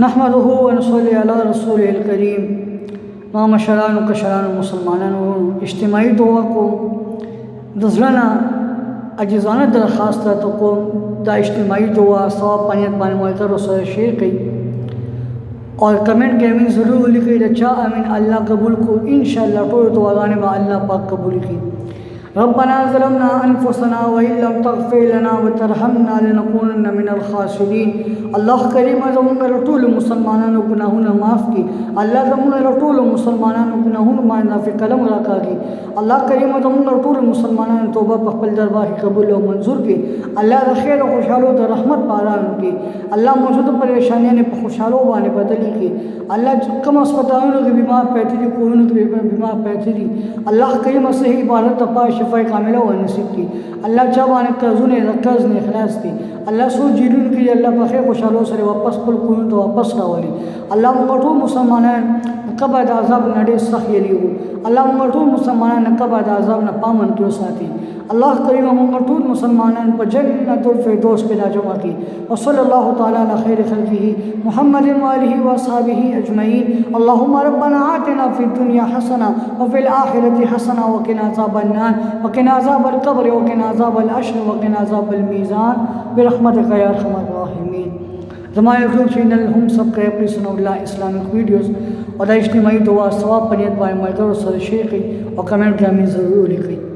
नहमदुहु व नसल्ली अला रसूलिल करीम। मामशरान कशरान मुसलमानों इज्तिमाई दुआ को दजलना अजीज़ाना दरख्वास्त तो को दा इज्तिमाई दुआ सवाब पानियत बान मुअत्तर रसूल शेयर कई और कमेंट के अमीन ज़रूर लिखी अच्छा अमीन अल्लाह कबूल को इंशाअल्लाह तो दुआगाने में अल्लाह पाक कबूल की। रब्बना ज़लमना अनफुसना व इल्लम तग़फिर लना व तरहमना लनकूनन्ना मिनल खासिरीन। अल्लाह करीम ज़मुन रटूल मुसलमानों गुनाहों माफ़ की। अल्लाह ज़मुन रटूल मुसलमानों गुनाहों माना फ़ी कलम रखा की। अल्लाह करीम ज़मुन रटूल मुसलमानों तौबा पखल दरबार कबूल व मंजूर की। अल्लाह खैर व खुशहालो द रहमत पारान की। अल्लाह मौजूद परेशानियाँ ने खुशहालो वाने बदली की। अल्लाह कम अस्पतालों की बीमार पैथरी कोरोना की बीमार पैथरी अल्लाह करीम सही इबादत तपा शिफा कामिला व नसीब की। अल्लाह जबान कर्ज़ ने रक्ज़ ने इखलास की। अल्लाह सो जीरुन की अल्लाह बखे खुशहालो से वापस पुल कुन तो वापस रावली। अल्लाह मठो मुसलमान कबाद आज़ाब नडे सखियली हो। अल्लाह मठो मुसलमान कबाद आज़ाब न पामन क्यों साथी। अल्लाह करीम मठो मुसलमान पर जन्नतुल फिरदौस के जमा की। व सल्लल्लाहु तआला अला खैर खल्क़िही मुहम्मदिन व आलिहि व अस्हाबिही अजमईन। अल्लाहुम्मा रब्बना आतिना फ़िद दुनिया हसना व फ़िल आखिरति हसना व क़िना अज़ाबन नार व क़िना अज़ाबल क़ब्र व क़िना अज़ाबल हश्र व क़िना अज़ाबल मीज़ान बिरहमतिका या अरहमर राहिमीन। ज़माए यूट्यूब चैनल हम सब के अपनी सुनौला इस्लामिक वीडियोज़ और इज्तिमाई दुआ सवाब पनियत बाय मुअत्तर शेयर की और कमेंट के हमें ज़रूर लिखी।